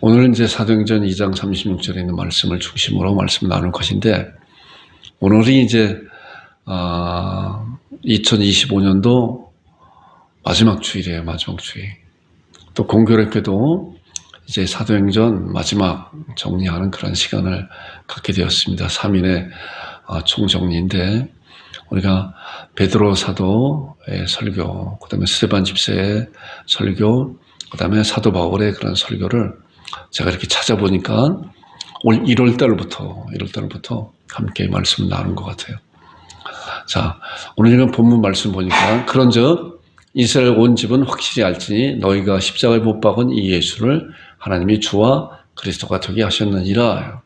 오늘은 이제 사도행전 2장 36절에 있는 말씀을 중심으로 말씀 나눌 것인데, 오늘이 이제 2025년도 마지막 주일이에요. 마지막 주일. 또 공교롭게도 이제 사도행전 마지막 정리하는 그런 시간을 갖게 되었습니다. 3인의 총정리인데, 우리가 베드로 사도의 설교, 그 다음에 스데반 집사의 설교, 그 다음에 사도 바울의 그런 설교를 제가 이렇게 찾아보니까 올 1월달부터 함께 말씀을 나눈 것 같아요. 자, 오늘 읽은 본문 말씀 보니까, 그런즉 이스라엘 온 집은 확실히 알지니 너희가 십자가에 못 박은 이 예수를 하나님이 주와 그리스도가 되게 하셨느니라.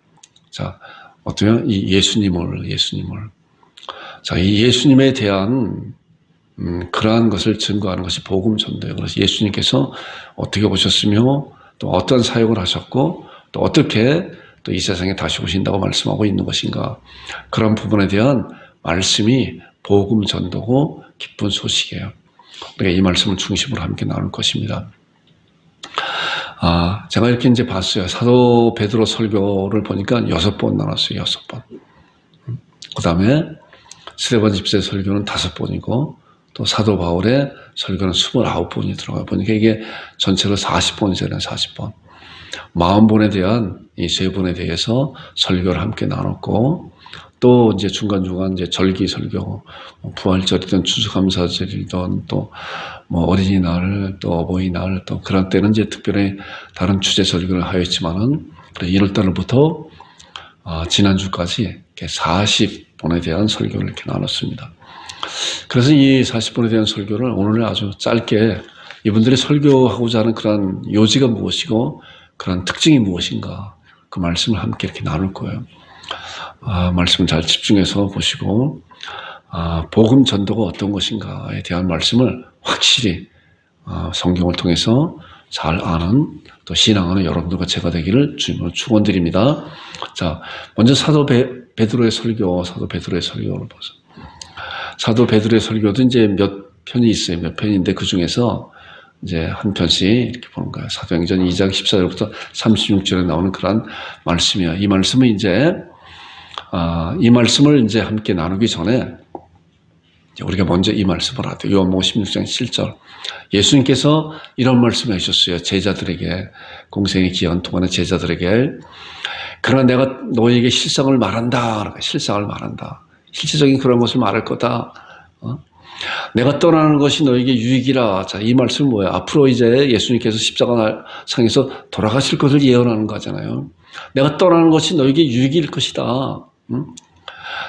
자, 어때요? 이 예수님을. 자, 이 예수님에 대한 그러한 것을 증거하는 것이 복음 전도예요. 그래서 예수님께서 어떻게 오셨으며 또 어떤 사역을 하셨고 또 어떻게 또 이 세상에 다시 오신다고 말씀하고 있는 것인가, 그런 부분에 대한 말씀이 복음 전도고 기쁜 소식이에요. 우리가 이 말씀을 중심으로 함께 나눌 것입니다. 제가 이렇게 이제 봤어요. 사도 베드로 설교를 보니까 6번 나눴어요. 6번. 그 다음에 스데반 집사의 설교는 5번이고, 또 사도 바울의 설교는 29번이 들어가 보니까 이게 전체로 40번이잖아요. 40번. 40번에 대한 이 3번에 대해서 설교를 함께 나눴고, 또 이제 중간중간 이제 절기 설교, 부활절이든 추수감사절이든 또 어린이날, 또 어버이날, 또 그런 때는 이제 특별히 다른 주제 설교를 하였지만은 1월달부터 지난주까지 이렇게 40번에 대한 설교를 이렇게 나눴습니다. 그래서 이 40번에 대한 설교를 오늘 아주 짧게, 이분들이 설교하고자 하는 그런 요지가 무엇이고 그런 특징이 무엇인가, 그 말씀을 함께 이렇게 나눌 거예요. 말씀을 잘 집중해서 보시고, 복음 전도가 어떤 것인가에 대한 말씀을 확실히 성경을 통해서 잘 아는, 또 신앙하는 여러분들과 제가 되기를 주님으로 축원드립니다. 자, 먼저 사도 베드로의 설교를 보세요. 사도 베드로의 설교도 이제 몇 편이 있어요. 몇 편인데 그 중에서 이제 한 편씩 이렇게 보는 거예요. 사도행전 2장 14절부터 36절에 나오는 그런 말씀이에요. 이 말씀은 이제 이 말씀을 이제 함께 나누기 전에 우리가 먼저 이 말씀을 하죠. 요한복음 16장 7절. 예수님께서 이런 말씀을 하셨어요. 제자들에게, 공생의 기간 동안의 제자들에게. 그러나 내가 너희에게 실상을 말한다. 실제적인 그런 것을 말할 거다. 내가 떠나는 것이 너에게 유익이라. 자, 이 말씀은 뭐예요? 앞으로 이제 예수님께서 십자가 상에서 돌아가실 것을 예언하는 거잖아요. 내가 떠나는 것이 너에게 유익일 것이다.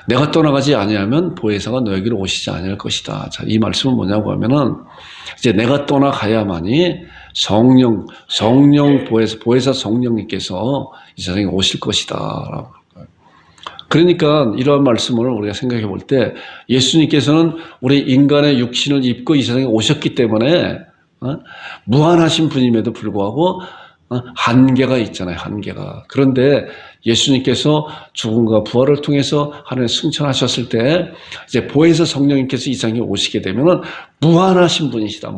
내가 떠나가지 아니하면 보혜사가 너에게로 오시지 아니할 것이다. 자, 이 말씀은 뭐냐고 하면은, 이제 내가 떠나가야만이 성령 보혜사 성령님께서 이 세상에 오실 것이다. 라고. 그러니까 이러한 말씀을 우리가 생각해 볼 때, 예수님께서는 우리 인간의 육신을 입고 이 세상에 오셨기 때문에 무한하신 분임에도 불구하고 한계가 있잖아요. 한계가. 그런데 예수님께서 죽음과 부활을 통해서 하늘에 승천하셨을 때, 이제 보혜사 성령님께서 이 세상에 오시게 되면은 무한하신 분이시다.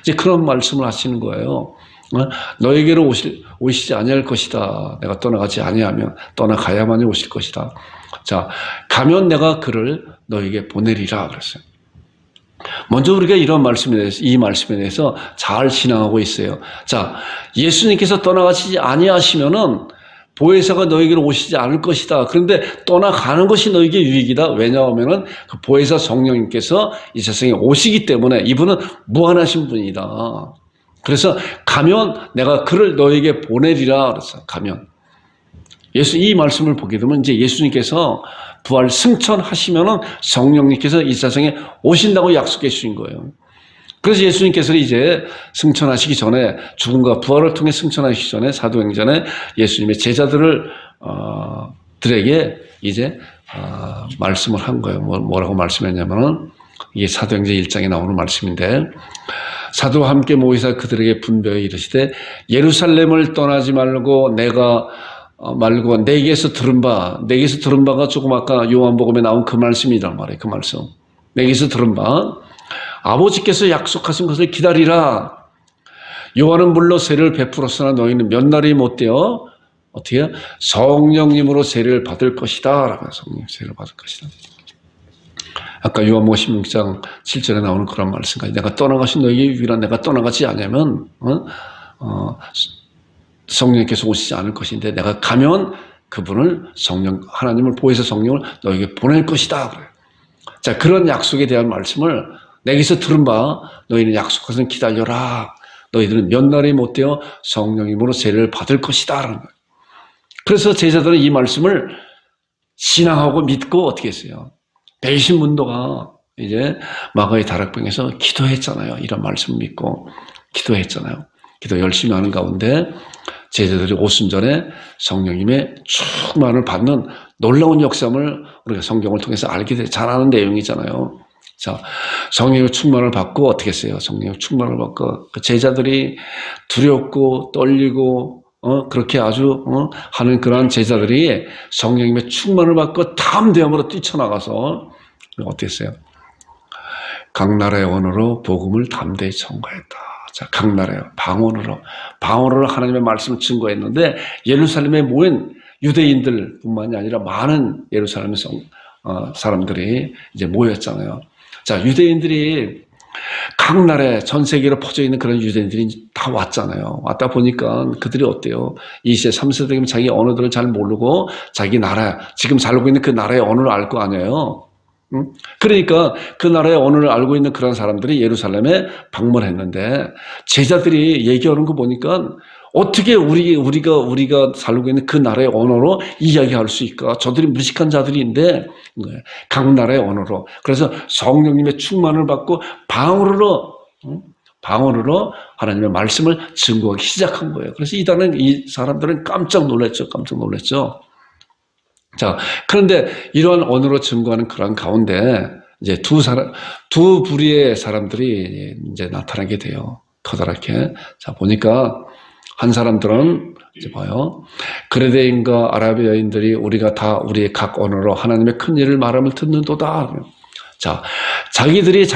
이제 그런 말씀을 하시는 거예요. 너에게로 오시지 아니할 것이다. 내가 떠나가지 아니하면, 떠나가야만이 오실 것이다. 자, 가면 내가 그를 너에게 보내리라 그랬어요. 먼저 우리가 이런 말씀에 대해서, 이 말씀에 대해서 잘 신앙하고 있어요. 자, 예수님께서 떠나가시지 아니하시면은 보혜사가 너에게로 오시지 않을 것이다. 그런데 떠나가는 것이 너에게 유익이다. 왜냐하면은 그 보혜사 성령님께서 이 세상에 오시기 때문에 이분은 무한하신 분이다. 그래서 가면 내가 그를 너에게 보내리라 그랬어요. 가면. 이 말씀을 보게 되면 이제 예수님께서 부활 승천하시면은 성령님께서 이 세상에 오신다고 약속해 주신 거예요. 그래서 예수님께서는 이제 승천하시기 전에, 죽음과 부활을 통해 승천하시기 전에 사도행전에 예수님의 제자들을 들에게 이제 말씀을 한 거예요. 뭐라고 말씀했냐면은, 이게 사도행전 1장에 나오는 말씀인데, 사도와 함께 모이사 그들에게 분별히 이르시되 예루살렘을 떠나지 말고 내게서 들은 바가 조금 아까 요한복음에 나온 그 말씀이란 말이에요. 그 말씀. 내게서 들은 바 아버지께서 약속하신 것을 기다리라. 요한은 물론 세례를 베풀었으나 너희는 몇 날이 못되어 어떻게 해요? 성령님으로 세례를 받을 것이다 라고 성령 세례를 받을 것이다. 아까 요한복음 16장 7절에 나오는 그런 말씀까지 내가 떠나가신 너희에게 유일한 내가 떠나가지 않으면 성령께서 오시지 않을 것인데 내가 가면 그분을 하나님을 보혜사 성령을 너에게 보낼 것이다 그래요. 자, 그런 약속에 대한 말씀을 내게서 들은 바 너희는 약속하신 기다려라. 너희들은 몇 날이 못되어 성령님으로 세례를 받을 것이다 라는 거예요. 그래서 제자들은 이 말씀을 신앙하고 믿고 어떻게 했어요? 배신문도가 이제 마가의 다락방에서 기도했잖아요. 이런 말씀을 믿고 기도했잖아요. 기도 열심히 하는 가운데 제자들이 오순절에 성령님의 충만을 받는 놀라운 역사를 우리가 성경을 통해서 알게 잘 아는 내용이잖아요. 자, 성령의 충만을 받고 어떻게 했어요? 성령의 충만을 받고 그 제자들이 두렵고 떨리고 그렇게 아주 하는 그러한 제자들이 성령님의 충만을 받고 담대함으로 뛰쳐나가서 어떻게 했어요? 각 나라의 언어로 복음을 담대히 전가했다. 자, 각 나라의 방언으로 하나님의 말씀을 증거했는데 예루살렘에 모인 유대인들뿐만이 아니라 많은 예루살렘 사람들이 이제 모였잖아요. 자, 유대인들이 각 나라에 전 세계로 퍼져 있는 그런 유대인들이 다 왔잖아요. 왔다 보니까 그들이 어때요? 2세, 3세 되면 자기 언어들을 잘 모르고 자기 나라, 지금 살고 있는 그 나라의 언어를 알 거 아니에요. 그러니까 그 나라의 언어를 알고 있는 그런 사람들이 예루살렘에 방문했는데 제자들이 얘기하는 거 보니까 어떻게 우리가 살고 있는 그 나라의 언어로 이야기할 수 있을까? 저들이 무식한 자들인데 각 나라의 언어로. 그래서 성령님의 충만을 받고 방언으로 하나님의 말씀을 증거하기 시작한 거예요. 그래서 이 사람들은 깜짝 놀랐죠. 자, 그런데 이러한 언어로 증거하는 그런 가운데 이제 두 부류의 사람들이 이제 나타나게 돼요. 커다랗게. 자, 보니까 한 사람들은 이제 봐요. 그레데인과 아라비아인들이 우리가 다 우리의 각 언어로 하나님의 큰 일을 말함을 듣는도다. 자, 자기들이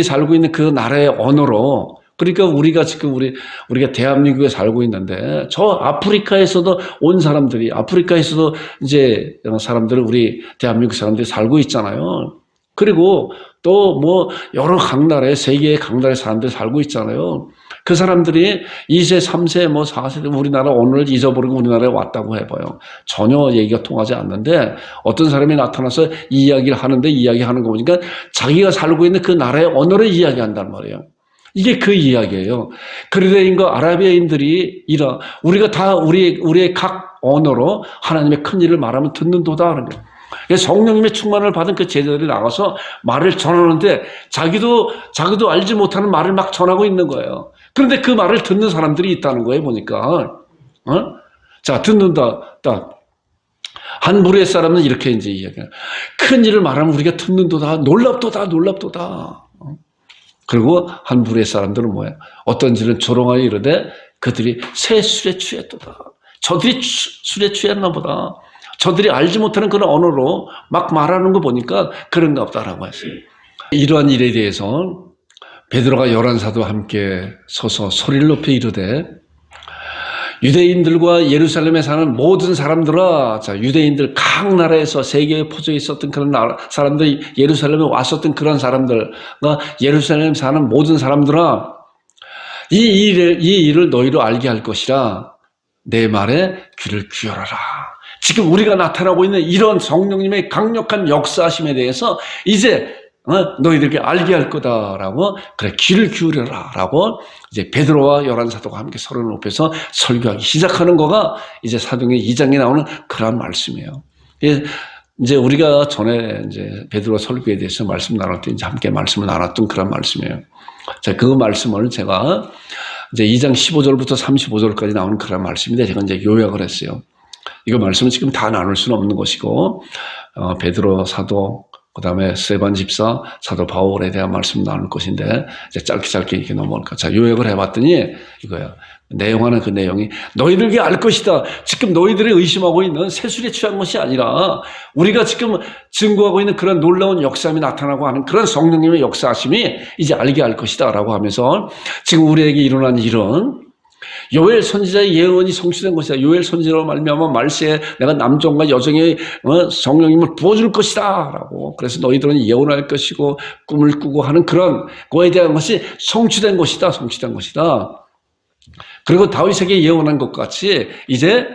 살고 있는 그 나라의 언어로, 그러니까 우리가 지금 우리가 대한민국에 살고 있는데 저 아프리카에서도 온 사람들이 아프리카에서도 이제 사람들은 우리 대한민국 사람들이 살고 있잖아요. 그리고 또 뭐 여러 각 나라에 세계의 각 나라의 사람들이 살고 있잖아요. 그 사람들이 2세, 3세, 뭐 4세 우리나라 언어를 잊어버리고 우리나라에 왔다고 해봐요. 전혀 얘기가 통하지 않는데 어떤 사람이 나타나서 이야기를 하는데 이야기하는 거 보니까 자기가 살고 있는 그 나라의 언어를 이야기한단 말이에요. 이게 그 이야기예요. 그리스인과 아라비아인들이 우리가 다 우리의 각 언어로 하나님의 큰 일을 말하면 듣는도다 하는 거예요. 성령님의 충만을 받은 그 제자들이 나가서 말을 전하는데 자기도 알지 못하는 말을 막 전하고 있는 거예요. 그런데 그 말을 듣는 사람들이 있다는 거예요, 보니까. 자, 듣는다. 한 무리의 사람은 이렇게 이제 이야기해요. 큰 일을 말하면 우리가 듣는도다. 놀랍도다. 그리고 한 부류의 사람들은 뭐예요? 어떤지는 조롱하여 이르되 그들이 새 술에 취했도다. 저들이 술에 취했나 보다. 저들이 알지 못하는 그런 언어로 막 말하는 거 보니까 그런가 보다라고 했어요. 이러한 일에 대해서 베드로가 11사도와 함께 서서 소리를 높여 이르되 유대인들과 예루살렘에 사는 모든 사람들아, 자, 유대인들 각 나라에서 세계에 퍼져 있었던 그런 사람들이 예루살렘에 왔었던 그런 사람들과 예루살렘에 사는 모든 사람들아, 이 일을 너희로 알게 할 것이라 내 말에 귀를 기울여라. 지금 우리가 나타나고 있는 이런 성령님의 강력한 역사하심에 대해서 이제 너희들에게 알게 할 거다라고, 그래, 귀를 기울여라 라고 이제 베드로와 11사도가 함께 서로를 높여서 설교하기 시작하는 거가 이제 사도행전 2장에 나오는 그런 말씀이에요. 이제 우리가 전에 이제 베드로 설교에 대해서 말씀 나눌 때 이제 함께 말씀을 나눴던 그런 말씀이에요. 자, 그 말씀을 제가 이제 2장 15절부터 35절까지 나오는 그런 말씀인데 제가 이제 요약을 했어요. 이거 말씀은 지금 다 나눌 수는 없는 것이고, 베드로 사도, 그 다음에 스데반 집사, 사도 바울에 대한 말씀 나눌 것인데, 이제 짧게 이렇게 넘어갈까. 자, 요약을 해봤더니 이거야. 내용하는 그 내용이 너희들에게 알 것이다. 지금 너희들이 의심하고 있는 세술에 취한 것이 아니라 우리가 지금 증거하고 있는 그런 놀라운 역사함이 나타나고 하는 그런 성령님의 역사하심이 이제 알게 할 것이다 라고 하면서 지금 우리에게 일어난 일은 요엘 선지자의 예언이 성취된 것이다. 요엘 선지자로 말미암아 말세에 내가 남종과 여종의 성령님을 부어줄 것이다 라고. 그래서 너희들은 예언할 것이고 꿈을 꾸고 하는 그런 거에 대한 것이 성취된 것이다. 성취된 것이다. 그리고 다윗에게 예언한 것 같이 이제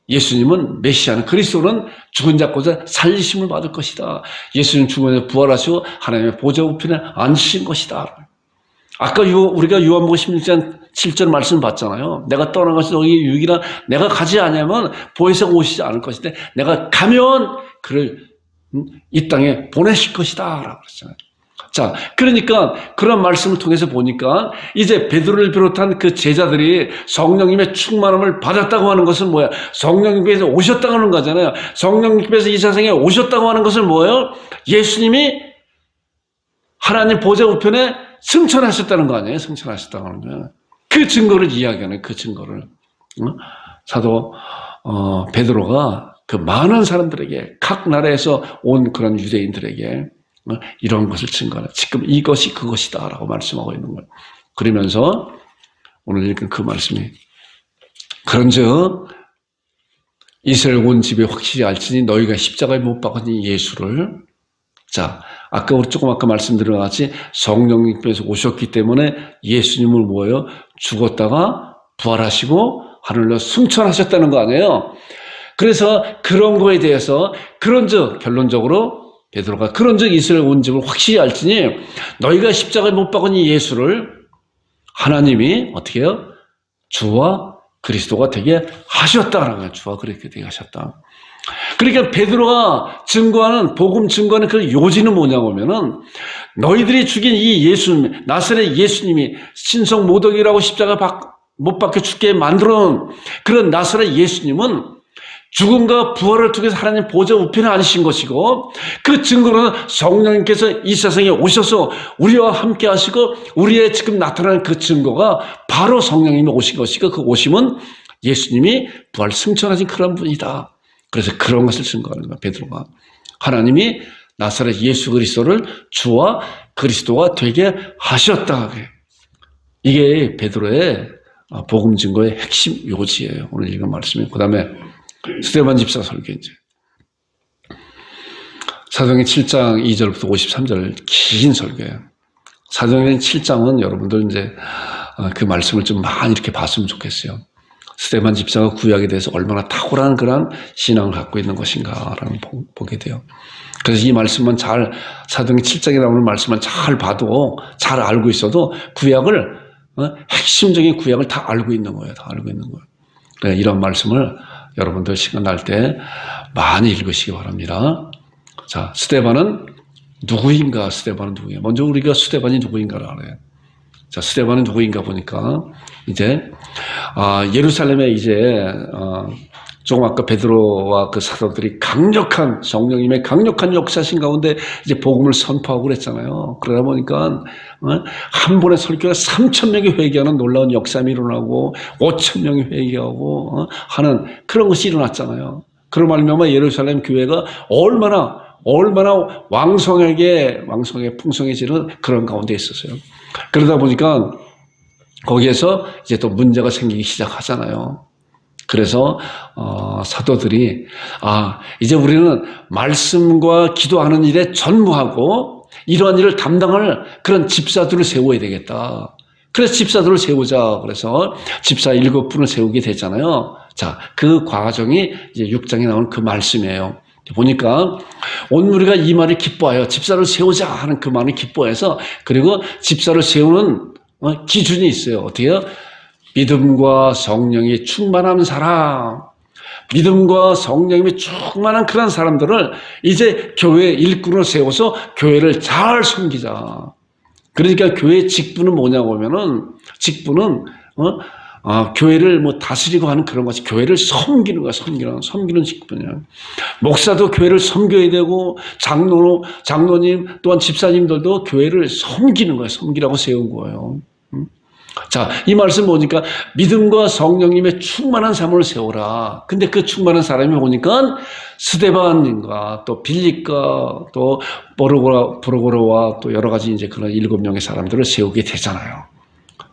예수님은 메시아는 그리스도는 죽은 자고자 살리심을 받을 것이다. 예수님 죽음에서 부활하시고 하나님의 보좌 우편에 앉으신 것이다. 아까 우리가 요한복음 16장 7절 말씀 봤잖아요. 내가 떠나가서 너희 유익이라 내가 가지 않으면 보혜사가 오시지 않을 것인데 내가 가면 그를 이 땅에 보내실 것이다 라고 그랬잖아요. 자, 그러니까 그런 말씀을 통해서 보니까 이제 베드로를 비롯한 그 제자들이 성령님의 충만함을 받았다고 하는 것은 뭐야? 성령님께서 오셨다고 하는 거잖아요. 성령님께서 이 세상에 오셨다고 하는 것은 뭐예요? 예수님이 하나님 보좌 우편에 승천하셨다는 거 아니에요? 승천하셨다고 하는 거예요. 그 증거를 이야기하는 그 증거를 사도 베드로가 그 많은 사람들에게 각 나라에서 온 그런 유대인들에게 이런 것을 증거하는 지금 이것이 그것이다 라고 말씀하고 있는 거예요. 그러면서 오늘 읽은 그 말씀이 그런즉 이스라엘 온 집에 확실히 알지니 너희가 십자가에 못 박은 예수를 자 아까 말씀드린 것 같이 성령님께서 오셨기 때문에 예수님을 뭐예요? 죽었다가 부활하시고 하늘로 승천하셨다는 거 아니에요? 그래서 그런 거에 대해서 그런즉 결론적으로 베드로가 그런즉 이스라엘 온 집을 확실히 알지니 너희가 십자가에 못 박은 이 예수를 하나님이 어떻게 해요? 주와 그리스도가 되게 하셨다라는 거예요. 주와 그리스도가 되게 하셨다. 그러니까 베드로가 증거하는 복음 증거하는 그 요지는 뭐냐면은 너희들이 죽인 이 예수님 나사렛 예수님이 신성 모독이라고 십자가 못 박혀 죽게 만들어놓은 그런 나사렛 예수님은 죽음과 부활을 통해서 하나님 보좌 우편에 앉으신 것이고 그 증거로는 성령님께서 이 세상에 오셔서 우리와 함께 하시고 우리의 지금 나타나는 그 증거가 바로 성령님이 오신 것이고 그 오심은 예수님이 부활 승천하신 그런 분이다. 그래서 그런 것을 증거하는 거야 베드로가. 하나님이 나사렛 예수 그리스도를 주와 그리스도가 되게 하셨다. 이게 베드로의 복음 증거의 핵심 요지예요. 오늘 읽은 말씀이. 그 다음에 스데반 집사 설교 이제 사도행전 7장 2절부터 53절 긴 설교예요. 사도행전 7장은 여러분들 이제 그 말씀을 좀 많이 이렇게 봤으면 좋겠어요. 스데반 집사가 구약에 대해서 얼마나 탁월한 그런 신앙을 갖고 있는 것인가라는 보게 돼요. 그래서 이 말씀만 잘 사도행전 7장에 나오는 말씀만 잘 봐도 잘 알고 있어도 구약을 핵심적인 구약을 다 알고 있는 거예요. 다 알고 있는 거예요. 그러니까 이런 말씀을 여러분들 시간 날 때 많이 읽으시기 바랍니다. 자, 스데반은 누구인가? 스데반은 누구인가? 먼저 우리가 스데반이 누구인가를 알아요. 자, 스데반은 누구인가 보니까 이제 예루살렘에 이제 조금 아까 베드로와 그 사도들이 강력한 성령님의 강력한 역사신 가운데 이제 복음을 선포하고 그랬잖아요. 그러다 보니까 한 번의 설교에 3,000명이 회개하는 놀라운 역사가 일어나고 5,000명이 회개하고 하는 그런 것이 일어났잖아요. 그런 말미암아 예루살렘 교회가 얼마나 왕성하게 풍성해지는 그런 가운데 있었어요. 그러다 보니까 거기에서 이제 또 문제가 생기기 시작하잖아요. 그래서 사도들이 이제 우리는 말씀과 기도하는 일에 전무하고 이러한 일을 담당할 그런 집사들을 세워야 되겠다. 그래서 집사들을 세우자. 그래서 집사 7분을 세우게 됐잖아요. 자, 그 과정이 이제 6장에 나오는 그 말씀이에요. 보니까 온 무리가 이 말을 기뻐하여 집사를 세우자 하는 그 말을 기뻐해서 그리고 집사를 세우는 기준이 있어요. 어떻게요? 믿음과 성령이 충만한 사람, 믿음과 성령이 충만한 그런 사람들을 이제 교회 일꾼으로 세워서 교회를 잘 섬기자. 그러니까 교회의 직분은 뭐냐고 하면은 직분은 교회를 뭐 다스리고 하는 그런 것이 교회를 섬기는 거야. 섬기는 직분이야. 목사도 교회를 섬겨야 되고 장로님 또한 집사님들도 교회를 섬기는 거야. 섬기라고 세운 거예요. 자, 이 말씀 보니까 믿음과 성령님의 충만한 삶을 세워라. 근데 그 충만한 사람이 보니까 스데반인가 또 빌립과 또 보르고로와 또 여러 가지 이제 그런 7명의 사람들을 세우게 되잖아요.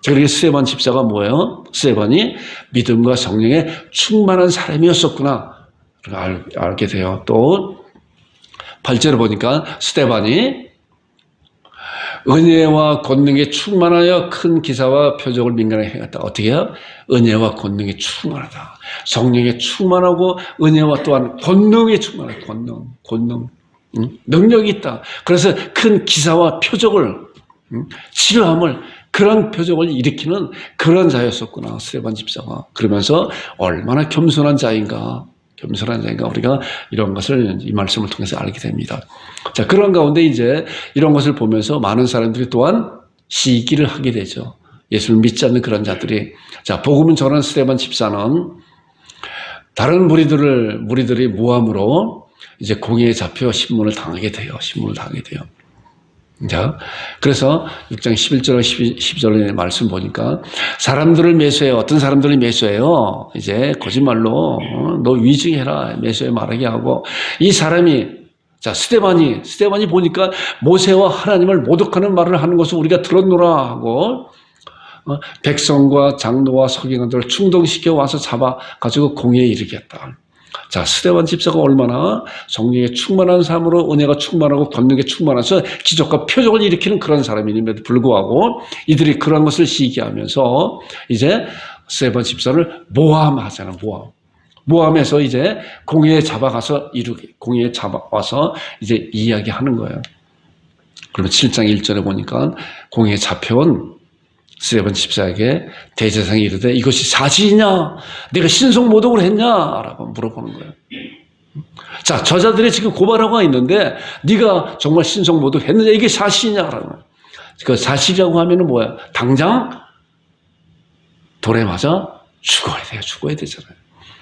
자, 그렇게 스데반 집사가 뭐예요? 스데반이 믿음과 성령에 충만한 사람이었었구나. 알게 돼요. 또 8절을 보니까 스데반이 은혜와 권능에 충만하여 큰 기사와 표적을 민간하게 행했다. 어떻게 해요? 은혜와 권능에 충만하다. 성령에 충만하고 은혜와 또한 권능에 충만하다. 권능. 능력이 있다. 그래서 큰 기사와 표적을, 치료함을, 그런 표적을 일으키는 그런 자였었구나. 스데반 집사가. 그러면서 얼마나 겸손한 자인가. 우리가 이런 것을 이 말씀을 통해서 알게 됩니다. 자, 그런 가운데 이제 이런 것을 보면서 많은 사람들이 또한 시기를 하게 되죠. 예수를 믿지 않는 그런 자들이. 자, 복음을 전한 스데반 집사는 다른 무리들이 모함으로 이제 공회에 잡혀 신문을 당하게 돼요. 자, 그래서 6장 11절, 12절의 말씀 보니까 사람들을 매수해요. 어떤 사람들을 매수해요? 이제 거짓말로 너 위증해라. 매수해 말하게 하고 이 사람이 자, 스데반이 보니까 모세와 하나님을 모독하는 말을 하는 것을 우리가 들었노라 하고 백성과 장로와 서기관들을 충동시켜 와서 잡아가지고 공회에 이르겠다. 자, 스데반 집사가 얼마나 성령에 충만한 삶으로 은혜가 충만하고 권능에 충만해서 기적과 표적을 일으키는 그런 사람임에도 불구하고 이들이 그런 것을 시기하면서 이제 스데반 집사를 모함하잖아요. 모함해서 이제 공회에 잡아와서 이제 이야기하는 거예요. 그러면 7장 1절에 보니까 공회에 잡혀온 스데반 집사에게 대제사장이 이르되 이것이 사실이냐? 내가 신성 모독을 했냐? 라고 물어보는 거예요. 자, 저자들이 지금 고발하고 있는데 네가 정말 신성 모독했느냐? 이게 사실이냐라는 거예요. 그 사실이라고 하면은 뭐야? 당장 돌에 맞아 죽어야 되잖아요.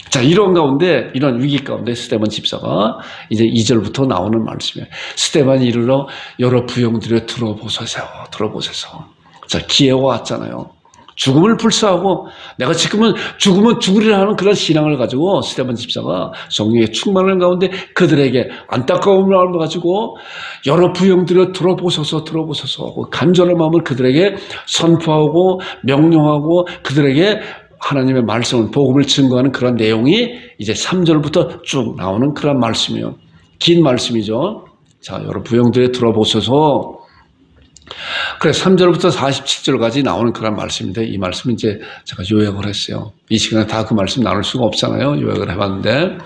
자, 이런 가운데, 이런 위기 가운데 스데반 집사가 이제 2절부터 나오는 말씀이에요. 스데반이 이르러 여러 부형들여 들어보소서. 자, 기회가 왔잖아요. 죽음을 불사하고 내가 지금은 죽으면 죽으리라 하는 그런 신앙을 가지고 스데반 집사가 성령의 충만한 가운데 그들에게 안타까움을 가지고 여러 부형들을 들어보소서 간절한 마음을 그들에게 선포하고 명령하고 그들에게 하나님의 말씀을 복음을 증거하는 그런 내용이 이제 3절부터 쭉 나오는 그런 말씀이에요. 긴 말씀이죠. 자, 여러 부형들에 들어보소서. 그래 3절부터 47절까지 나오는 그런 말씀인데 이 말씀 이제 제가 요약을 했어요. 이 시간에 다 그 말씀 나눌 수가 없잖아요. 요약을 해봤는데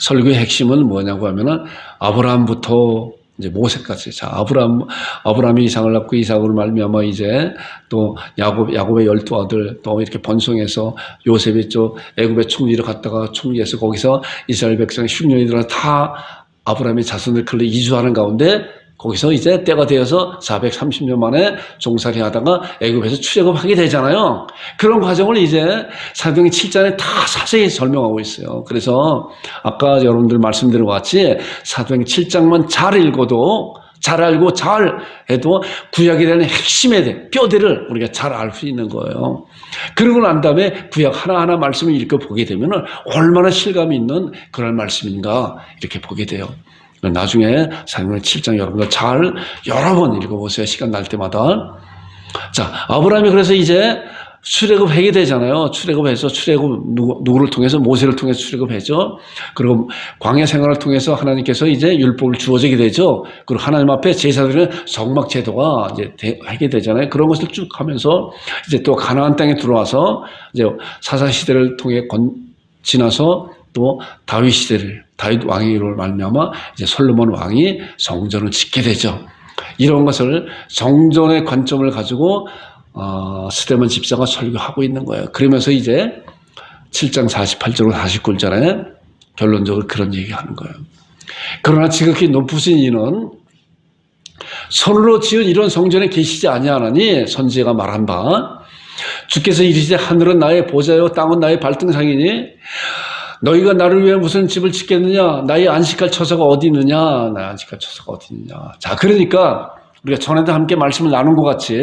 설교의 핵심은 뭐냐고 하면은 아브라함부터 이제 모세까지. 자, 아브라함이 이삭을 낳고 이삭으로 말미암아 이제 또 야곱의 12아들 또 이렇게 번성해서 요셉이 또 애굽의 총리를 갔다가 총리해서 거기서 이스라엘 백성 10년이 들어 다 아브라함의 자손들 클로 이주하는 가운데 거기서 이제 때가 되어서 430년 만에 종살이 하다가 애굽에서 출애굽하게 되잖아요. 그런 과정을 이제 사도행전 7장에 다 자세히 설명하고 있어요. 그래서 아까 여러분들 말씀드린 것 같이 사도행전 7장만 잘 읽어도 잘 알고 잘 해도 구약에 대한 핵심의 뼈대를 우리가 잘 알 수 있는 거예요. 그러고 난 다음에 구약 하나하나 말씀을 읽어보게 되면 얼마나 실감이 있는 그런 말씀인가 이렇게 보게 돼요. 나중에 사도행전 7장 여러분들 잘 여러 번 읽어보세요. 시간 날 때마다. 자, 아브라함이 그래서 이제 출애굽하게 되잖아요. 출애굽해서 누구를 통해서 모세를 통해서 출애굽했죠. 그리고 광야 생활을 통해서 하나님께서 이제 율법을 주어지게 되죠. 그리고 하나님 앞에 제사드리는 성막 제도가 이제 하게 되잖아요. 그런 것을 쭉 하면서 이제 또 가나안 땅에 들어와서 이제 사사 시대를 통해 지나서 또 다윗 왕으로 말미암아 이제 솔로몬 왕이 성전을 짓게 되죠. 이런 것을 성전의 관점을 가지고 스데반 집사가 설교하고 있는 거예요. 그러면서 이제 7장 48절로 49절에 결론적으로 그런 얘기하는 거예요. 그러나 지극히 높으신 이는 손으로 지은 이런 성전에 계시지 아니하나니 선지자가 말한 바 주께서 이르시되 하늘은 나의 보좌요 땅은 나의 발등상이니 너희가 나를 위해 무슨 집을 짓겠느냐? 나의 안식할 처소가 어디 있느냐? 나의 안식할 처소가 어디 있느냐? 자, 그러니까 우리가 전에도 함께 말씀을 나눈 것 같이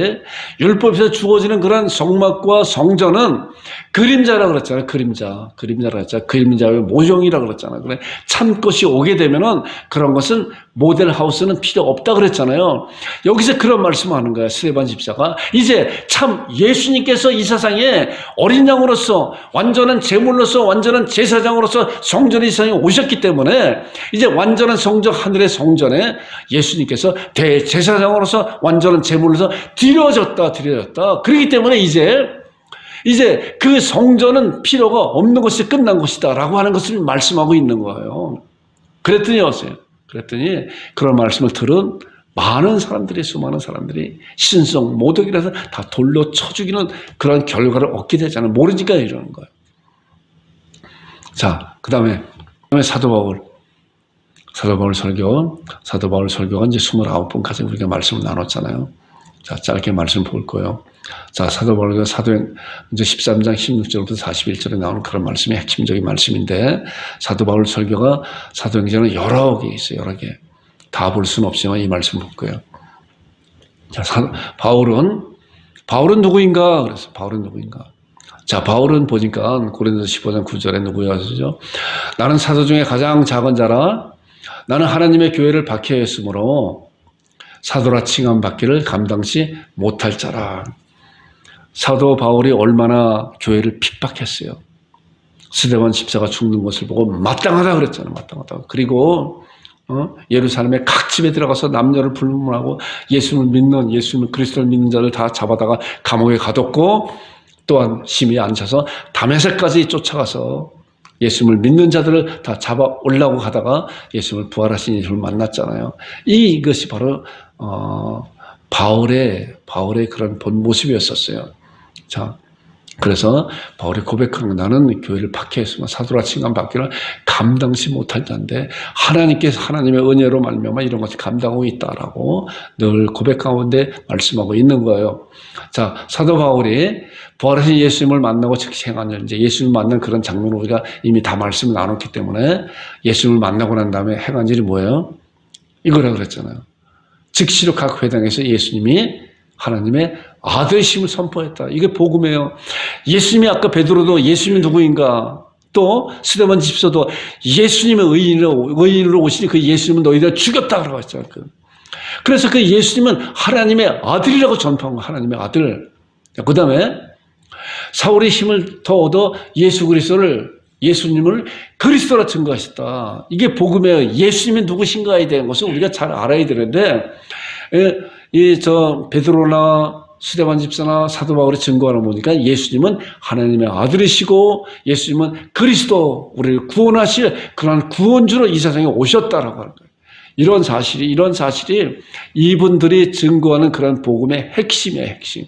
율법에서 주어지는 그런 성막과 성전은 그림자라 그랬잖아요. 그림자라 그랬잖아요. 그림자의 모형이라 그랬잖아요. 그래 참 것이 오게 되면은 그런 것은 모델하우스는 필요 없다 그랬잖아요. 여기서 그런 말씀하는 거예요. 스데반 집사가 이제 참 예수님께서 이 세상에 어린 양으로서 완전한 제물로서 완전한 제사장으로서 성전의 세상에 오셨기 때문에 이제 완전한 성전 하늘의 성전에 예수님께서 대제사장으로서 완전한 제물로서 드려졌다. 그렇기 때문에 이제 그 성전은 필요가 없는 것이 끝난 것이다 라고 하는 것을 말씀하고 있는 거예요. 그랬더니 그런 말씀을 들은 많은 사람들이, 수많은 사람들이 신성 모독이라서 다 돌로 쳐 죽이는 그런 결과를 얻게 되잖아요. 모르니까 이러는 거예요. 자, 그 다음에 사도 바울 설교가 이제 29번까지 우리가 말씀을 나눴잖아요. 자, 짧게 말씀 볼 거예요. 자, 사도 바울의 사도행 이제 13장 16절부터 41절에 나오는 그런 말씀이 핵심적인 말씀인데, 사도 바울 설교가 사도행전은 여러 개 있어요. 여러 개. 다 볼 수는 없지만 이 말씀 볼 거예요. 자, 바울은 누구인가? 그래서 바울은 누구인가? 자, 바울은 보니까 고린도서 15장 9절에 누구였죠? 나는 사도 중에 가장 작은 자라. 나는 하나님의 교회를 박해했으므로 사도라 칭함 받기를 감당치 못할 자라. 사도 바울이 얼마나 교회를 핍박했어요. 스데반 집사가 죽는 것을 보고 마땅하다 그랬잖아요. 마땅하다. 그리고 예루살렘의 각 집에 들어가서 남녀를 불문하고 예수님을 그리스도를 믿는 자를 다 잡아다가 감옥에 가뒀고, 또한 심히 앉혀서 다메섹까지 쫓아가서 예수님을 믿는 자들을 다 잡아 올라고 하다가 예수님을 부활하신 예수님을 만났잖아요. 이것이 바로 바울의 그런 본 모습이었었어요. 자, 그래서 바울이 고백하는 거, 나는 교회를 박해했으면 사도라 칭함 받기를 감당치 못할 자인데 하나님께서 하나님의 은혜로 말미암아 이런 것을 감당하고 있다라고 늘 고백 가운데 말씀하고 있는 거예요. 자, 사도 바울이 부활하신 예수님을 만나고 즉시 행한 일, 이제 예수님을 만난 그런 장면을 우리가 이미 다 말씀을 나눴기 때문에 예수님을 만나고 난 다음에 행한 일이 뭐예요? 이거라고 그랬잖아요. 즉시로 각 회당에서 예수님이 하나님의 아들이심을 선포했다. 이게 복음이에요. 예수님이 아까 베드로도 예수님이 누구인가? 또 스데반 집사도 예수님의 의인으로 오시니 그 예수님은 너희들 죽였다 그러고 했잖아요. 그래서 그 예수님은 하나님의 아들이라고 전파한 거예요. 하나님의 아들. 그 다음에 사울의 힘을 더 얻어 예수님을 그리스도라 증거하셨다. 이게 복음이에요. 예수님이 누구신가에 대한 것을 우리가 잘 알아야 되는데, 베드로나 스데반 집사나 사도 바울이 증거하는 보니까 예수님은 하나님의 아들이시고 예수님은 그리스도, 우리를 구원하실 그런 구원주로 이 세상에 오셨다라고 하는 거예요. 이런 사실이 이분들이 증거하는 그런 복음의 핵심이에요, 핵심.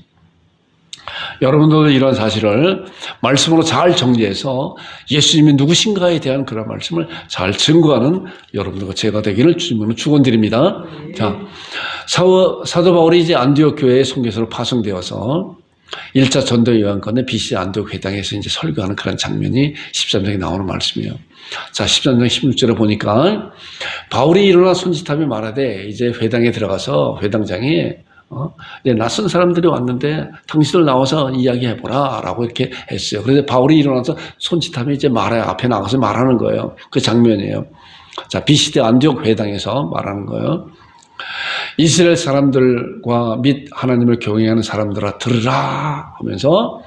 여러분들도 이런 사실을 말씀으로 잘 정리해서 예수님이 누구신가에 대한 그런 말씀을 잘 증거하는 여러분들과 제가 되기를 주님으로 축원드립니다. 자, 사도 바울이 이제 안디옥 교회의 선교사로 파송되어서 1차 전도 요한권의 BC 안디옥 회당에서 이제 설교하는 그런 장면이 13장에 나오는 말씀이에요. 자, 13장 16절에 보니까 바울이 일어나 손짓하며 말하되, 이제 회당에 들어가서 회당장이 낯선 사람들이 왔는데 당신들 나와서 이야기해보라 라고 이렇게 했어요. 그래서 바울이 일어나서 손짓하며 이제 앞에 나가서 말하는 거예요. 그 장면이에요. 자, BC대 안디옥 회당에서 말하는 거예요. 이스라엘 사람들과 및 하나님을 경외하는 사람들아 들으라 하면서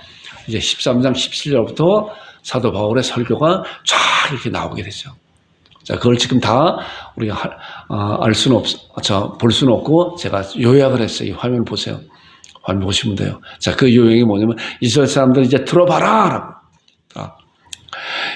이제 13장 17절부터 사도 바울의 설교가 쫙 이렇게 나오게 되죠. 자, 그걸 지금 다 우리가 볼 수는 없고 제가 요약을 했어요. 이 화면 보세요. 화면 보시면 돼요. 자, 그 요약이 뭐냐면 이스라엘 사람들 이제 들어봐라 라고.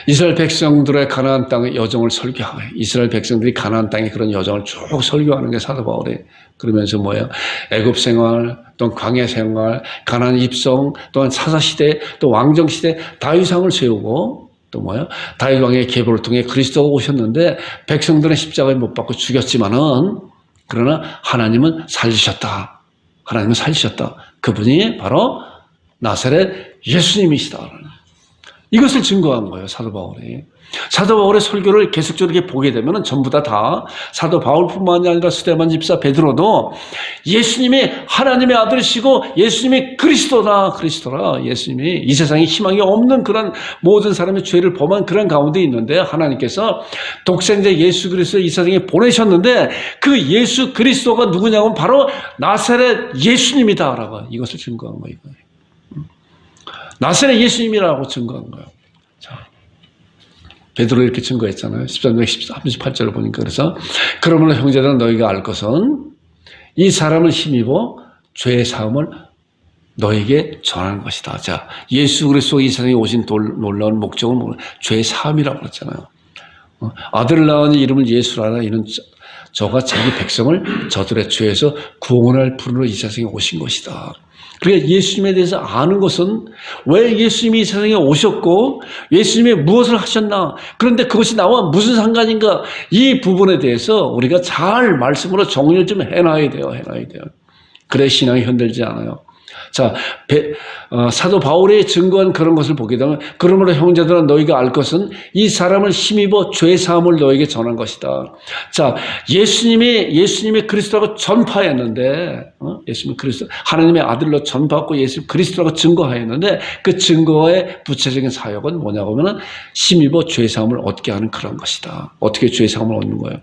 이스라엘 백성들의 가나안 땅의 여정을 설교하고, 이스라엘 백성들이 가나안 땅의 그런 여정을 쭉 설교하는 게 사도 바울이. 그러면서 뭐예요? 애굽 생활, 또 광야 생활, 가나안 입성, 또한 사사시대, 또 왕정시대 다윗왕을 세우고, 또 뭐예요? 다윗 왕의 계보를 통해 그리스도가 오셨는데 백성들은 십자가에 못 박고 죽였지만은, 그러나 하나님은 살리셨다. 하나님은 살리셨다. 그분이 바로 나사렛 예수님이시다. 이것을 증거한 거예요, 사도 바울이. 사도 바울의 설교를 계속적으로 이렇게 보게 되면 전부 다 사도 바울뿐만이 아니라 스데반 집사 베드로도 예수님이 하나님의 아들이시고 예수님이 그리스도라, 예수님이 이 세상에 희망이 없는 그런 모든 사람의 죄를 범한 그런 가운데 있는데 하나님께서 독생자 예수 그리스도를 이 세상에 보내셨는데 그 예수 그리스도가 누구냐면 바로 나사렛 예수님이다라고 이것을 증거한 거예요. 나사렛 예수님이라고 증거한 거예요. 자, 베드로 이렇게 증거했잖아요. 13장 38절을 보니까. 그래서 그러므로 형제들아 너희가 알 것은 이 사람을 힘입어 죄의 사함을 너에게 전하는 것이다. 자, 예수 그리스도가 이 세상에 오신 놀라운 목적은 뭐냐? 죄의 사함이라고 그랬잖아요. 아들을 낳은 이름을 예수라라. 이는 저가 자기 백성을 저들의 죄에서 구원할 분으로 이 세상에 오신 것이다. 그러니까 예수님에 대해서 아는 것은 왜 예수님이 이 세상에 오셨고 예수님이 무엇을 하셨나, 그런데 그것이 나와 무슨 상관인가, 이 부분에 대해서 우리가 잘 말씀으로 정리를 좀 해놔야 돼요. 그래 신앙이 흔들지 않아요. 자, 사도 바울이 증거한 그런 것을 보게 되면 그러므로 형제들아 너희가 알 것은 이 사람을 힘입어 죄 사함을 너에게 전한 것이다. 자, 예수님이 그리스도라고 전파했는데, 예수님이 그리스도 하나님의 아들로 전파하고 예수 그리스도라고 증거하였는데 그 증거의 구체적인 사역은 뭐냐고 하면은 힘입어 죄 사함을 얻게 하는 그런 것이다. 어떻게 죄 사함을 얻는 거예요?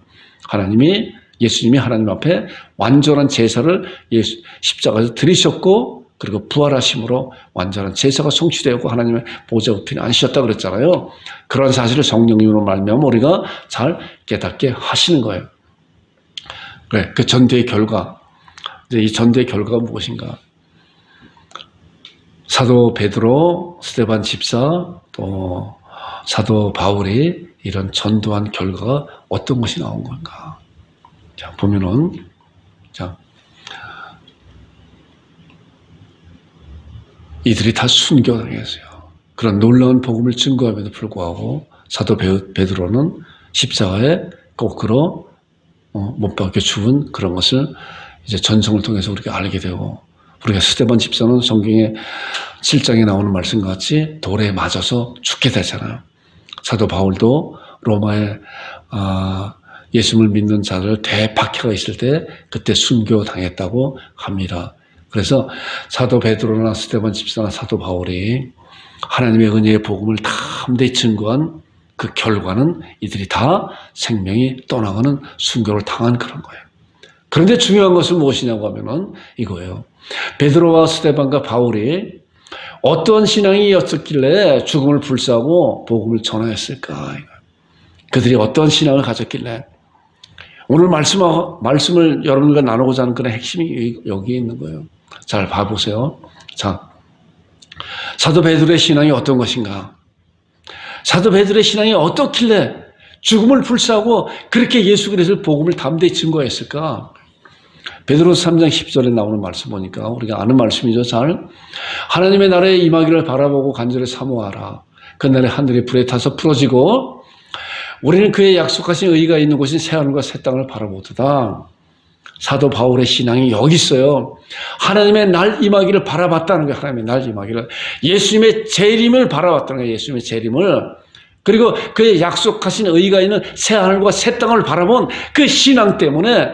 예수님이 하나님 앞에 완전한 제사를 십자가에서 드리셨고 그리고 부활하심으로 완전한 제사가 성취되었고 하나님의 보좌 우편에 앉으셨다고 그랬잖아요. 그런 사실을 성령님으로 말미암아 우리가 잘 깨닫게 하시는 거예요. 그래, 그 전도의 결과, 이제 이 전도의 결과가 무엇인가? 사도 베드로, 스데반 집사, 또 사도 바울이 이런 전도한 결과가 어떤 것이 나온 건가? 자, 보면은, 자, 이들이 다 순교당했어요. 그런 놀라운 복음을 증거함에도 불구하고 사도 베드로는 십자가에 거꾸로 못 박혀 죽은 그런 것을 이제 전성을 통해서 우리가 알게 되고, 우리가 스데반 집사는 성경의 7장에 나오는 말씀 같이 돌에 맞아서 죽게 되잖아요. 사도 바울도 로마에 예수님을 믿는 자들 대박해가 있을 때 그때 순교당했다고 합니다. 그래서 사도 베드로나 스데반 집사나 사도 바울이 하나님의 은혜의 복음을 담대히 증거한 그 결과는 이들이 다 생명이 떠나가는 순교를 당한 그런 거예요. 그런데 중요한 것은 무엇이냐고 하면은 이거예요. 베드로와 스데반과 바울이 어떠한 신앙이었었길래 죽음을 불사하고 복음을 전하였을까? 그들이 어떠한 신앙을 가졌길래? 오늘 말씀을 여러분과 나누고자 하는 그런 핵심이 여기에 있는 거예요. 잘 봐보세요. 자, 사도 베드로의 신앙이 어떤 것인가? 사도 베드로의 신앙이 어떻길래 죽음을 불사하고 그렇게 예수 그리스도의 복음을 담대히 증거했을까? 베드로서 3장 10절에 나오는 말씀 보니까 우리가 아는 말씀이죠. 잘. 하나님의 나라에 임하기를 바라보고 간절히 사모하라. 그날에 하늘이 불에 타서 풀어지고 우리는 그의 약속하신 의가 있는 곳인 새하늘과 새 땅을 바라보도다. 사도 바울의 신앙이 여기 있어요. 하나님의 날 임하기를 바라봤다는 거예요. 하나님의 날 임하기를. 예수님의 재림을 바라봤다는 거예요. 예수님의 재림을. 그리고 그의 약속하신 의가 있는 새하늘과 새 땅을 바라본 그 신앙 때문에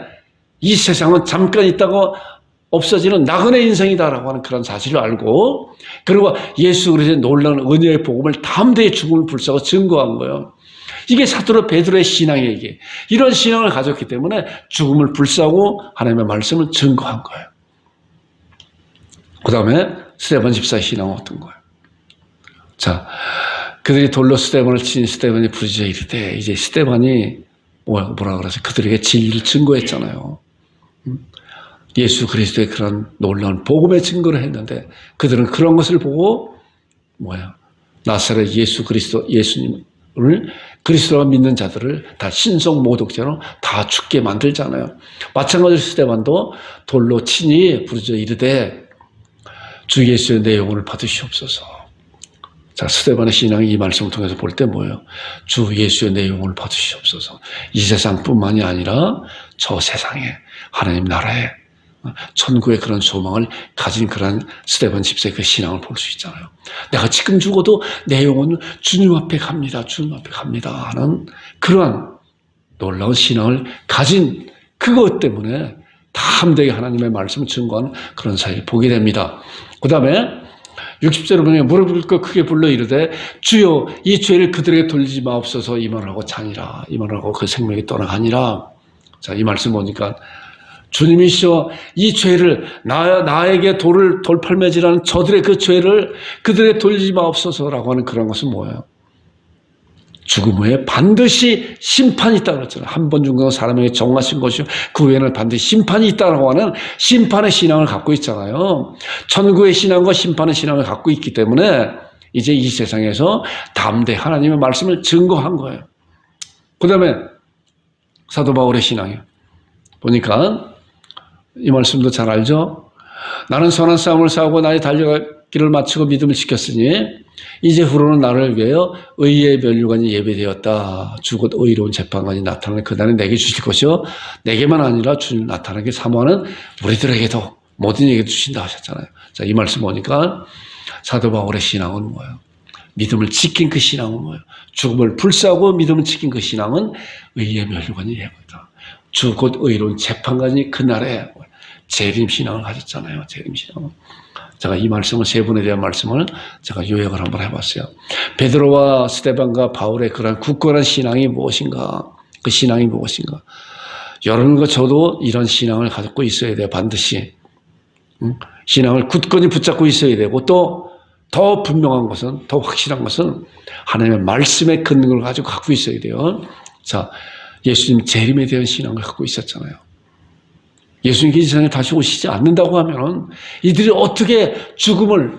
이 세상은 잠깐 있다고 없어지는 나그네 인생이다라고 하는 그런 사실을 알고, 그리고 예수 그리스도의 놀라운 은혜의 복음을 담대히 죽음을 불사하고 증거한 거예요. 이게 사도 베드로의 신앙이에요. 이게. 이런 신앙을 가졌기 때문에 죽음을 불사하고 하나님의 말씀을 증거한 거예요. 그 다음에 스데반 집사의 신앙은 어떤 거예요? 자, 그들이 돌로 스데반을 친 스데반이 부르짖어 이르되, 이제 스데반이 뭐라 그러세요? 그들에게 진리를 증거했잖아요. 예수 그리스도의 그런 놀라운 복음의 증거를 했는데 그들은 그런 것을 보고 나사렛 예수 그리스도 예수님을 그리스도가 믿는 자들을 다 신성 모독죄로 다 죽게 만들잖아요. 마찬가지로 스데반도 돌로 치니 부르짖어 이르되 주 예수의 내 영혼을 받으시옵소서. 자, 스데반의 신앙이 이 말씀을 통해서 볼 때 뭐예요? 주 예수의 내 영혼을 받으시옵소서. 이 세상뿐만이 아니라 저 세상에 하나님 나라에 천국의 그런 소망을 가진 그런 스데반 집사의 그 신앙을 볼 수 있잖아요. 내가 지금 죽어도 내 영혼은 주님 앞에 갑니다. 주님 앞에 갑니다 하는 그러한 놀라운 신앙을 가진 그것 때문에 담대하게 하나님의 말씀을 증거하는 그런 사실을 보게 됩니다. 그 다음에 60절에 보면 무릎을 꿇고 크게 불러 이르되 주여 이 죄를 그들에게 돌리지 마옵소서. 이 말을 하고 자니라. 이 말을 하고 그 생명이 떠나가니라. 자, 이 말씀 보니까 주님이시여 이 죄를 나에게 돌팔매질하는 저들의 그 죄를 그들에게 돌리지 마옵소서라고 하는 그런 것은 뭐예요? 죽음 후에 반드시 심판이 있다고 그랬잖아요. 한 번 죽은 건 사람에게 정하신 것이요 그 후에는 반드시 심판이 있다고 하는 심판의 신앙을 갖고 있잖아요. 천국의 신앙과 심판의 신앙을 갖고 있기 때문에 이제 이 세상에서 담대히 하나님의 말씀을 증거한 거예요. 그 다음에 사도 바울의 신앙이에요. 보니까 이 말씀도 잘 알죠? 나는 선한 싸움을 싸우고 나의 달려갈 길을 마치고 믿음을 지켰으니 이제 후로는 나를 위하여 의의 면류관이 예배되었다. 주곧 의로운 재판관이 나타나는 그날에 내게 주실 것이요 내게만 아니라 주님 나타나게 사모하는 우리들에게도 모든 에게 주신다 하셨잖아요. 자, 이 말씀 보니까 사도 바울의 신앙은 뭐예요? 믿음을 지킨 그 신앙은 뭐예요? 죽음을 불사하고 믿음을 지킨 그 신앙은 의의 면류관이 예배다. 주 곧 의로운 재판관이 그날에 재림 신앙을 가졌잖아요. 재림 신앙. 제가 이 말씀을 세 분에 대한 말씀을 제가 요약을 한번 해봤어요. 베드로와 스데반과 바울의 그런 굳건한 신앙이 무엇인가? 그 신앙이 무엇인가? 여러분과 저도 이런 신앙을 갖고 있어야 돼요. 반드시. 신앙을 굳건히 붙잡고 있어야 되고 또 더 분명한 것은 더 확실한 것은 하나님의 말씀의 근거를 가지고 갖고 있어야 돼요. 자, 예수님 재림에 대한 신앙을 갖고 있었잖아요. 예수님이 이 세상에 다시 오시지 않는다고 하면 이들이 어떻게 죽음을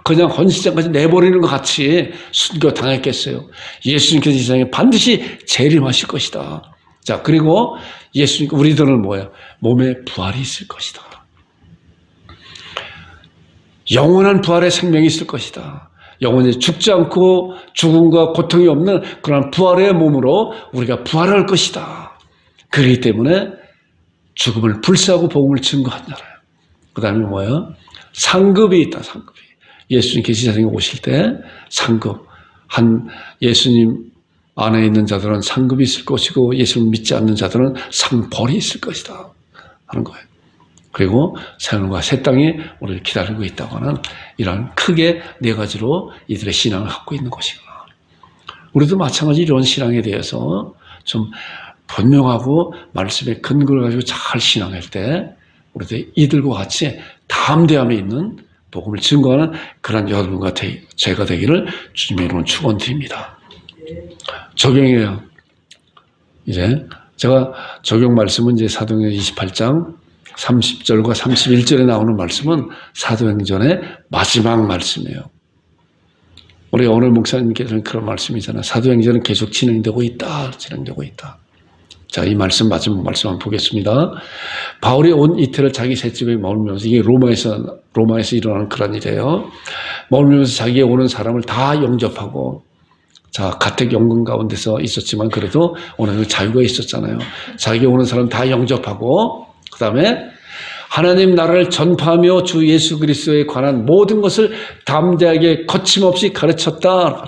그냥 헌시장까지 내버리는 것 같이 순교당했겠어요. 예수님께서 이 세상에 반드시 재림하실 것이다. 자, 그리고 예수님, 우리들은 뭐예요? 몸에 부활이 있을 것이다. 영원한 부활의 생명이 있을 것이다. 영원히 죽지 않고 죽음과 고통이 없는 그런 부활의 몸으로 우리가 부활할 것이다. 그렇기 때문에 죽음을 불사하고 복음을 증거한다라요. 그 다음에 뭐예요? 상급이 있다, 상급이. 예수님께서 이 세상에 오실 때 상급. 예수님 안에 있는 자들은 상급이 있을 것이고 예수를 믿지 않는 자들은 상벌이 있을 것이다 하는 거예요. 그리고 새하늘과 새 땅이 우리를 기다리고 있다고 하는 이런 크게 네 가지로 이들의 신앙을 갖고 있는 것이구나. 우리도 마찬가지 이런 신앙에 대해서 좀 분명하고 말씀의 근거를 가지고 잘 신앙할 때 우리도 이들과 같이 담대함에 있는 복음을 증거하는 그런 여러분과 제가 되기를 주님의 이름으로 축원드립니다. 적용이에요. 이제 제가 적용 말씀은 이제 사도행전 28장 30절과 31절에 나오는 말씀은 사도행전의 마지막 말씀이에요. 우리 오늘 목사님께서는 그런 말씀이잖아요. 사도행전은 계속 진행되고 있다. 진행되고 있다. 자, 이 말씀 마지막 말씀 한번 보겠습니다. 바울이 온 이틀을 자기 셋집에 머물면서 이게 로마에서 일어나는 그런 일이에요. 머물면서 자기에 오는 사람을 다 영접하고 자, 가택 연금 가운데서 있었지만 그래도 오늘 자유가 있었잖아요. 자기에 오는 사람 다 영접하고 그 다음에 하나님 나라를 전파하며 주 예수 그리스도에 관한 모든 것을 담대하게 거침없이 가르쳤다.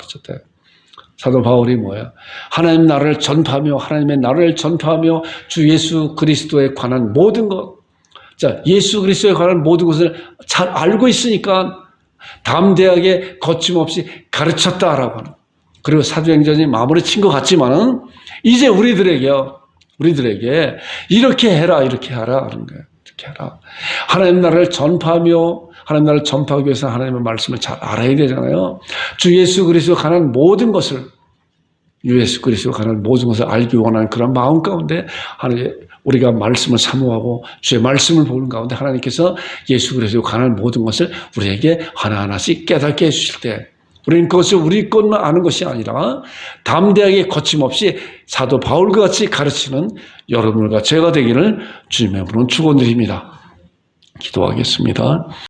사도 바울이 뭐야? 하나님 나라를 전파하며 하나님의 나라를 전파하며 주 예수 그리스도에 관한 모든 것. 자, 예수 그리스도에 관한 모든 것을 잘 알고 있으니까 담대하게 거침없이 가르쳤다라고 하는. 그리고 사도행전이 마무리 친 것 같지만은 이제 우리들에게 이렇게 해라, 이렇게 하라 하는 거예요. 이렇게 해라. 하나님 나라를 전파하며 하나님 나라를 전파하기 위해서 하나님의 말씀을 잘 알아야 되잖아요. 주 예수 그리스도에 관한 모든 것을 예수 그리스도에 관한 모든 것을 알기 원하는 그런 마음 가운데 우리가 말씀을 사모하고 주의 말씀을 보는 가운데 하나님께서 예수 그리스도에 관한 모든 것을 우리에게 하나하나씩 깨닫게 해주실 때 우리는 그것을 우리 것만 아는 것이 아니라 담대하게 거침없이 사도 바울과 같이 가르치는 여러분과 제가 되기를 주님의 이름으로 축원드립니다. 기도하겠습니다.